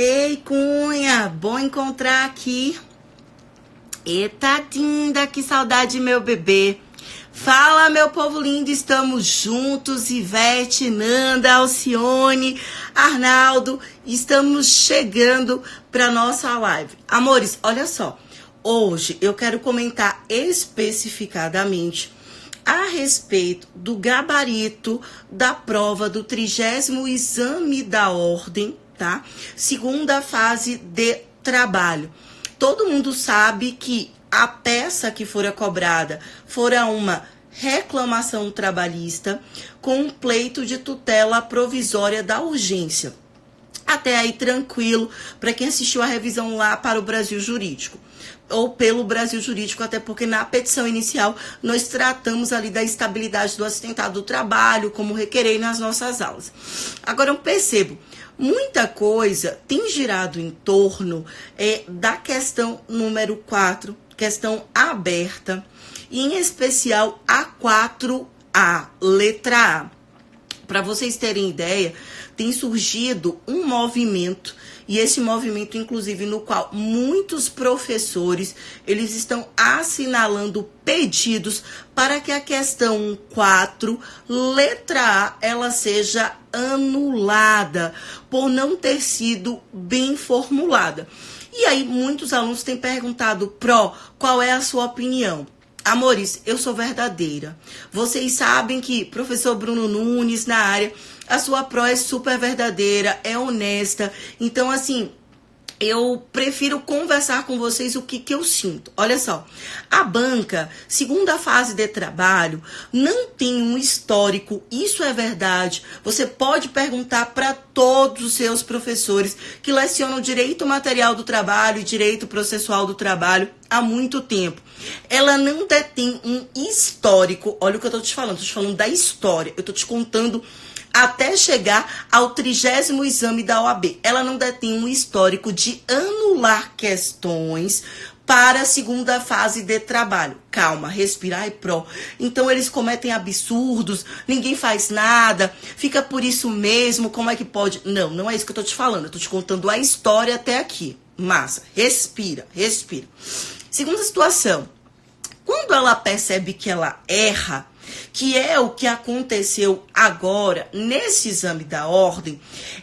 Ei, Cunha, bom encontrar aqui. Eita, linda, que saudade, meu bebê. Fala, meu povo lindo, estamos juntos, Ivete, Nanda, Alcione, Arnaldo, estamos chegando para nossa live. Amores, olha só, hoje eu quero comentar especificadamente a respeito do gabarito da prova do 30º exame da ordem, tá? Segunda fase de trabalho. Todo mundo sabe que a peça que fora cobrada fora uma reclamação trabalhista com um pleito de tutela provisória da urgência. Até aí tranquilo para quem assistiu a revisão lá para o Brasil Jurídico. Ou pelo Brasil Jurídico, até porque na petição inicial nós tratamos ali da estabilidade do acidentado do trabalho, como requerei nas nossas aulas. Agora eu percebo, muita coisa tem girado em torno da questão número 4, questão aberta, e em especial a 4A, letra A. Para vocês terem ideia, tem surgido um movimento, e esse movimento, inclusive, no qual muitos professores, eles estão assinalando pedidos para que a questão 4, letra A, ela seja anulada, por não ter sido bem formulada. E aí, muitos alunos têm perguntado, Pró, qual é a sua opinião? Amores, eu sou verdadeira. Vocês sabem que professor Bruno Nunes, na área, a sua pró é super verdadeira, é honesta. Então, assim, eu prefiro conversar com vocês o que eu sinto. Olha só, a banca, segunda fase de trabalho, não tem um histórico, isso é verdade. Você pode perguntar para todos os seus professores que lecionam direito material do trabalho e direito processual do trabalho há muito tempo. Ela não detém um histórico, olha o que eu tô te falando da história, eu tô te contando até chegar ao 30º exame da OAB. Ela não detém um histórico de anular questões para a segunda fase de trabalho. Calma, respirar e pró. Então eles cometem absurdos, ninguém faz nada, fica por isso mesmo, como é que pode? Não, não é isso que eu tô te falando, eu tô te contando a história até aqui. Massa, respira, respira. Segunda situação, quando ela percebe que ela erra, que é o que aconteceu agora nesse exame da ordem,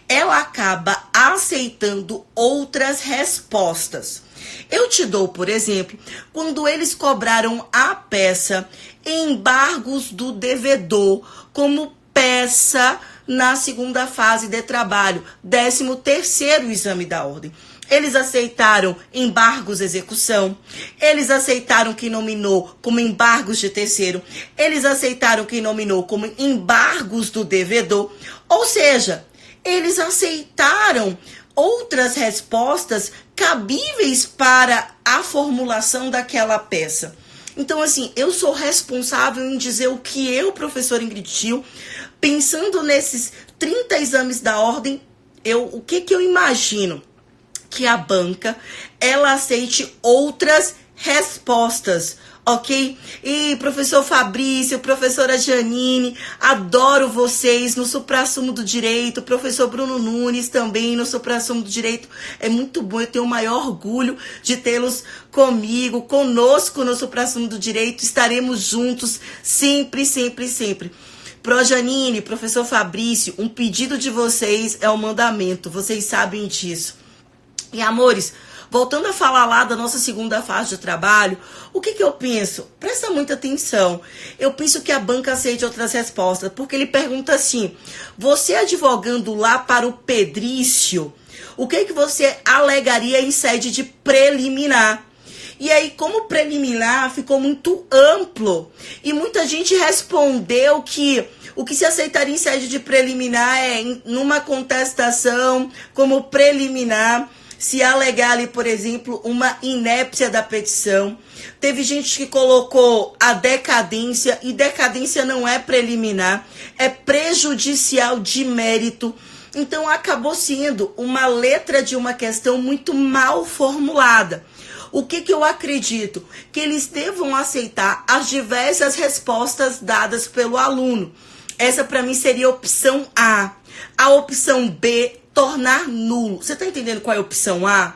ela acaba aceitando outras respostas. Eu te dou, por exemplo, quando eles cobraram a peça embargos do devedor como peça na segunda fase de trabalho, 13º exame da ordem. Eles aceitaram embargos de execução, eles aceitaram quem nominou como embargos de terceiro, eles aceitaram quem nominou como embargos do devedor, ou seja, eles aceitaram outras respostas cabíveis para a formulação daquela peça. Então, assim, eu sou responsável em dizer o que eu, professor Ingrid Gil, pensando nesses 30 exames da ordem, o que eu imagino? Que a banca, ela aceite outras respostas, ok? E professor Fabrício, professora Janine, adoro vocês no Suprassumo do Direito, professor Bruno Nunes também no Suprassumo do Direito, é muito bom, eu tenho o maior orgulho de tê-los conosco no Suprassumo do Direito, estaremos juntos sempre, sempre, sempre. Pro Janine, professor Fabrício, um pedido de vocês é um mandamento, vocês sabem disso. E, amores, voltando a falar lá da nossa segunda fase de trabalho, o que eu penso? Presta muita atenção. Eu penso que a banca aceite outras respostas, porque ele pergunta assim, você advogando lá para o Pedrício, o que você alegaria em sede de preliminar? E aí, como preliminar, ficou muito amplo. E muita gente respondeu que o que se aceitaria em sede de preliminar é numa contestação como preliminar, se alegar ali, por exemplo, uma inépcia da petição. Teve gente que colocou a decadência, e decadência não é preliminar, é prejudicial de mérito. Então, acabou sendo uma letra de uma questão muito mal formulada. O que eu acredito? Que eles devam aceitar as diversas respostas dadas pelo aluno. Essa, para mim, seria a opção A. A opção B, tornar nulo. Você tá entendendo qual é a opção A?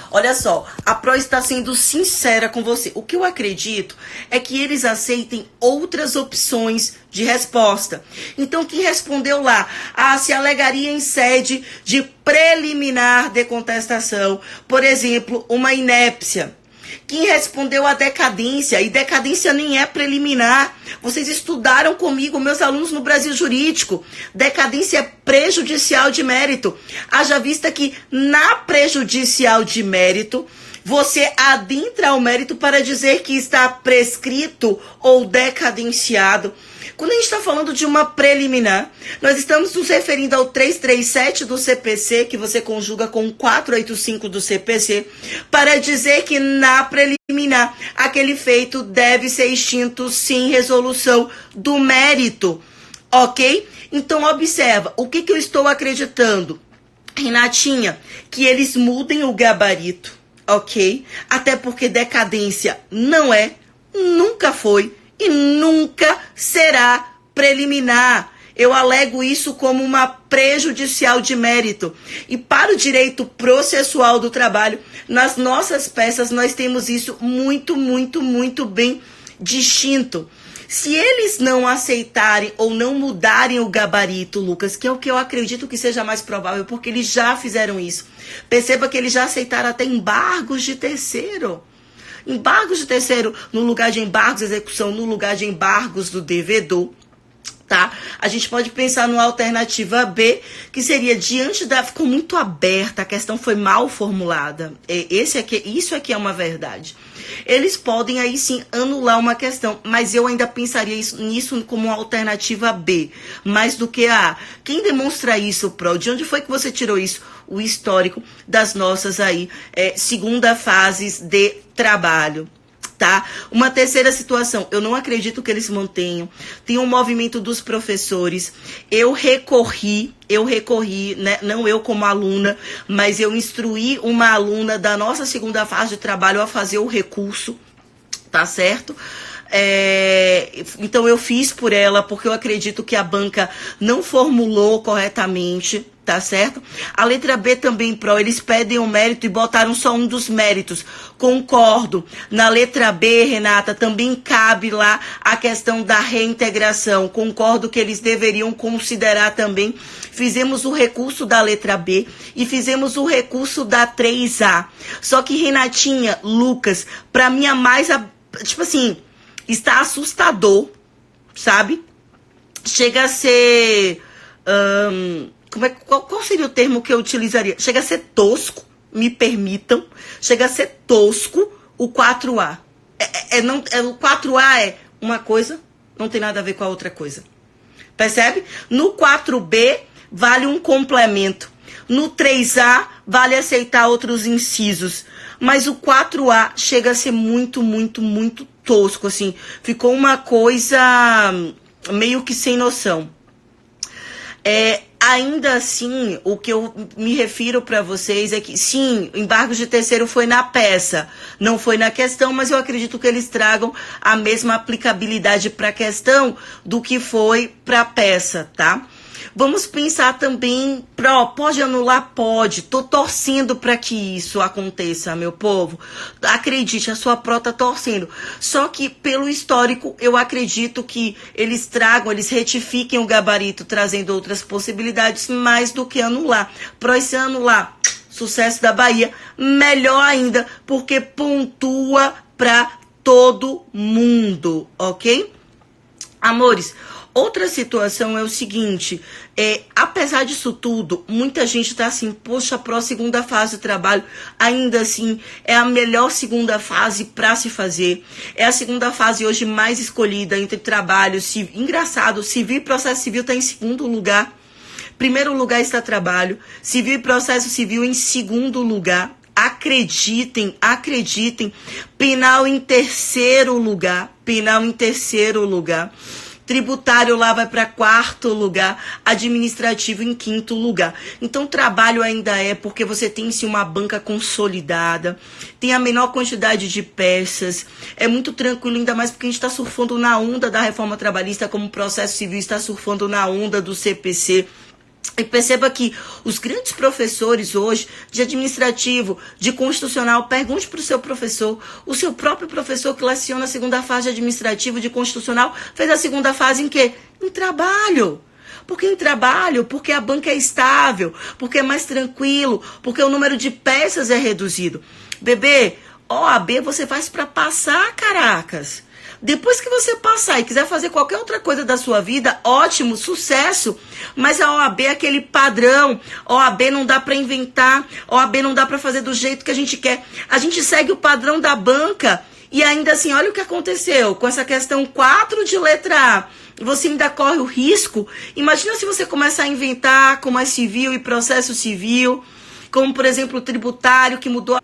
Olha só, a PRO está sendo sincera com você. O que eu acredito é que eles aceitem outras opções de resposta. Então, quem respondeu lá, se alegaria em sede de preliminar de contestação, por exemplo, uma inépcia. Quem respondeu a decadência, e decadência nem é preliminar. Vocês estudaram comigo, meus alunos no Brasil Jurídico. Decadência é prejudicial de mérito. Haja vista que na prejudicial de mérito, você adentra ao mérito para dizer que está prescrito ou decadenciado. Quando a gente está falando de uma preliminar, nós estamos nos referindo ao 337 do CPC, que você conjuga com 485 do CPC, para dizer que na preliminar, aquele feito deve ser extinto sem resolução do mérito, ok? Então, observa, o que eu estou acreditando, Renatinha? Que eles mudem o gabarito, ok? Até porque decadência não é, nunca foi, e nunca será preliminar. Eu alego isso como uma prejudicial de mérito. E para o direito processual do trabalho, nas nossas peças nós temos isso muito, muito, muito bem distinto. Se eles não aceitarem ou não mudarem o gabarito, Lucas, que é o que eu acredito que seja mais provável, porque eles já fizeram isso. Perceba que eles já aceitaram até embargos de terceiro. Embargos de terceiro no lugar de embargos de execução, no lugar de embargos do devedor, tá? A gente pode pensar numa alternativa B, que seria diante da... Ficou muito aberta, a questão foi mal formulada. Isso aqui é uma verdade. Eles podem aí sim anular uma questão, mas eu ainda pensaria nisso como uma alternativa B, mais do que a A. Quem demonstra isso, Pro? De onde foi que você tirou isso? O histórico das nossas aí, segunda fases de trabalho, tá? Uma terceira situação, eu não acredito que eles mantenham. Tem um movimento dos professores. Eu recorri, né? Não eu como aluna, mas eu instruí uma aluna da nossa segunda fase de trabalho a fazer o recurso, tá certo? Então eu fiz por ela, porque eu acredito que a banca não formulou corretamente, tá certo? A letra B também, Pro, eles pedem o mérito e botaram só um dos méritos. Concordo. Na letra B, Renata, também cabe lá a questão da reintegração. Concordo que eles deveriam considerar também. Fizemos o recurso da letra B e fizemos o recurso da 3A. Só que, Renatinha, Lucas, pra mim a mais, tipo assim, está assustador, sabe? Chega a ser... Qual seria o termo que eu utilizaria? Chega a ser tosco, me permitam. Chega a ser tosco o 4A. O 4A é uma coisa, não tem nada a ver com a outra coisa. Percebe? No 4B, vale um complemento. No 3A, vale aceitar outros incisos. Mas o 4A chega a ser muito, muito, muito tosco, assim. Ficou uma coisa meio que sem noção. Ainda assim, o que eu me refiro para vocês é que, sim, embargos de terceiro foi na peça, não foi na questão, mas eu acredito que eles tragam a mesma aplicabilidade para a questão do que foi para a peça, tá? Vamos pensar também, pode anular? Pode. Tô torcendo para que isso aconteça, meu povo. Acredite, a sua pró tá torcendo. Só que, pelo histórico, eu acredito que eles retifiquem o gabarito, trazendo outras possibilidades, mais do que anular. Pró, se anular, sucesso da Bahia, melhor ainda, porque pontua para todo mundo, ok? Amores, outra situação é o seguinte, apesar disso tudo, muita gente está assim, poxa, Pro, segunda fase do trabalho, ainda assim, é a melhor segunda fase para se fazer, é a segunda fase hoje mais escolhida entre trabalho, engraçado, civil e processo civil está em segundo lugar, primeiro lugar está trabalho, civil e processo civil em segundo lugar, acreditem, penal em terceiro lugar, tributário lá vai para quarto lugar, administrativo em quinto lugar. Então, trabalho ainda porque você tem sim uma banca consolidada, tem a menor quantidade de peças, é muito tranquilo, ainda mais porque a gente está surfando na onda da reforma trabalhista, como o processo civil está surfando na onda do CPC. E perceba que os grandes professores hoje, de administrativo, de constitucional, pergunte para o seu professor. O seu próprio professor que leciona a segunda fase de administrativo, de constitucional, fez a segunda fase em quê? Em trabalho. Por que em trabalho? Porque a banca é estável, porque é mais tranquilo, porque o número de peças é reduzido. Bebê, OAB você faz para passar, caracas. Depois que você passar e quiser fazer qualquer outra coisa da sua vida, ótimo, sucesso. Mas a OAB é aquele padrão. OAB não dá para inventar. OAB não dá para fazer do jeito que a gente quer. A gente segue o padrão da banca. E ainda assim, olha o que aconteceu com essa questão 4 de letra A. Você ainda corre o risco. Imagina se você começar a inventar como é civil e processo civil. Como, por exemplo, o tributário que mudou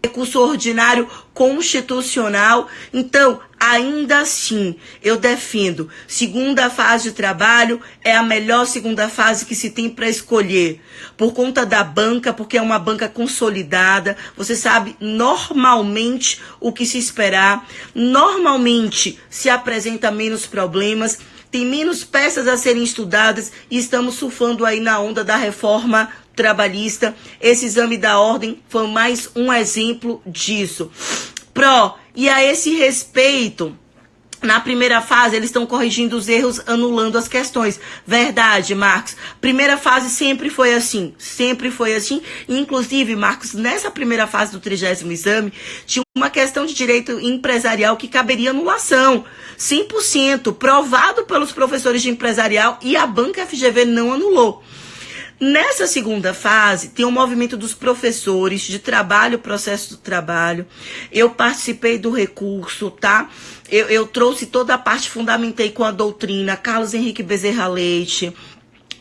recurso ordinário constitucional. Então, ainda assim, eu defendo, segunda fase de trabalho é a melhor segunda fase que se tem para escolher. Por conta da banca, porque é uma banca consolidada, você sabe normalmente o que se esperar, normalmente se apresenta menos problemas, tem menos peças a serem estudadas e estamos surfando aí na onda da reforma trabalhista. Esse exame da ordem foi mais um exemplo disso. E a esse respeito, na primeira fase, eles estão corrigindo os erros, anulando as questões. Verdade, Marcos. Primeira fase sempre foi assim. Sempre foi assim. Inclusive, Marcos, nessa primeira fase do 30º exame, tinha uma questão de direito empresarial que caberia anulação. 100%, provado pelos professores de empresarial e a banca FGV não anulou. Nessa segunda fase, tem um movimento dos professores de trabalho, processo do trabalho. Eu participei do recurso, tá? Eu trouxe toda a parte, fundamentei com a doutrina, Carlos Henrique Bezerra Leite.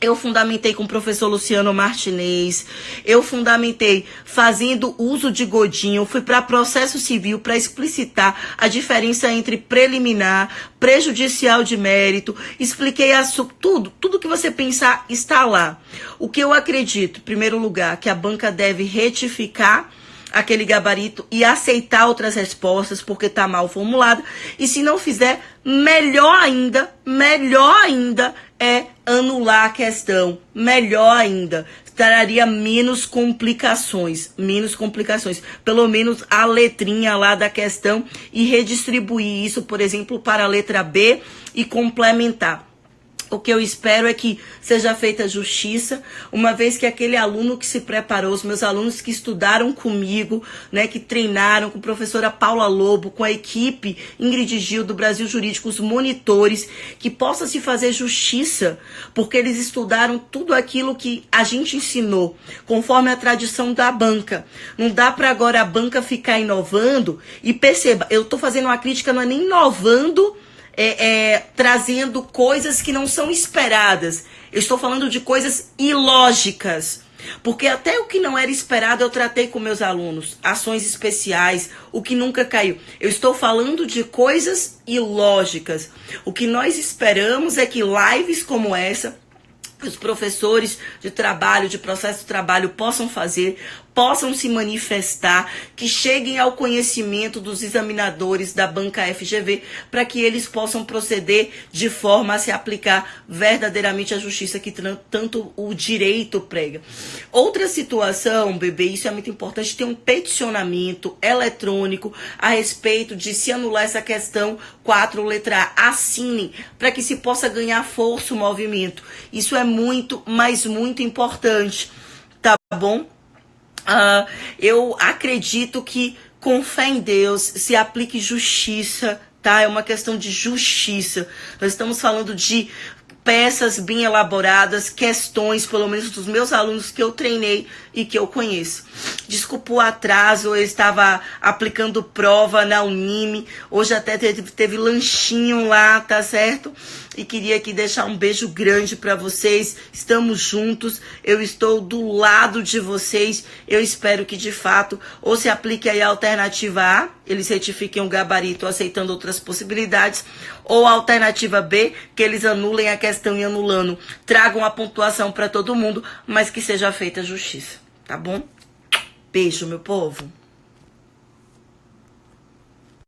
Eu fundamentei com o professor Luciano Martinez, eu fundamentei fazendo uso de Godinho, fui para processo civil para explicitar a diferença entre preliminar, prejudicial de mérito, expliquei tudo que você pensar está lá. O que eu acredito, em primeiro lugar, que a banca deve retificar aquele gabarito e aceitar outras respostas, porque está mal formulado, e se não fizer, melhor ainda é anular a questão, melhor ainda, traria menos complicações, pelo menos a letrinha lá da questão e redistribuir isso, por exemplo, para a letra B e complementar. O que eu espero é que seja feita justiça, uma vez que aquele aluno que se preparou, os meus alunos que estudaram comigo, né, que treinaram com a professora Paula Lobo, com a equipe Ingrid Gil do Brasil Jurídico, os monitores, que possa se fazer justiça, porque eles estudaram tudo aquilo que a gente ensinou, conforme a tradição da banca. Não dá para agora a banca ficar inovando, e perceba, eu estou fazendo uma crítica, não é nem inovando, trazendo coisas que não são esperadas. Eu estou falando de coisas ilógicas. Porque até o que não era esperado eu tratei com meus alunos. Ações especiais, o que nunca caiu. Eu estou falando de coisas ilógicas. O que nós esperamos é que lives como essa, os professores de trabalho, de processo de trabalho possam fazer, possam se manifestar, que cheguem ao conhecimento dos examinadores da banca FGV, para que eles possam proceder de forma a se aplicar verdadeiramente a justiça que tanto o direito prega. Outra situação, bebê, isso é muito importante, tem um peticionamento eletrônico a respeito de se anular essa questão 4, letra A, assinem, para que se possa ganhar força o movimento. Isso é muito, mas muito importante, tá bom? Eu acredito que com fé em Deus se aplique justiça, tá? É uma questão de justiça. Nós estamos falando de peças bem elaboradas, questões, pelo menos dos meus alunos que eu treinei e que eu conheço. Desculpa o atraso, eu estava aplicando prova na Unime, hoje até teve lanchinho lá, tá certo? E queria aqui deixar um beijo grande para vocês, estamos juntos, eu estou do lado de vocês, eu espero que de fato, ou se aplique aí a alternativa A, eles retifiquem o gabarito aceitando outras possibilidades, ou a alternativa B, que eles anulem a questão e anulando, tragam a pontuação para todo mundo, mas que seja feita justiça, tá bom? Beijo, meu povo.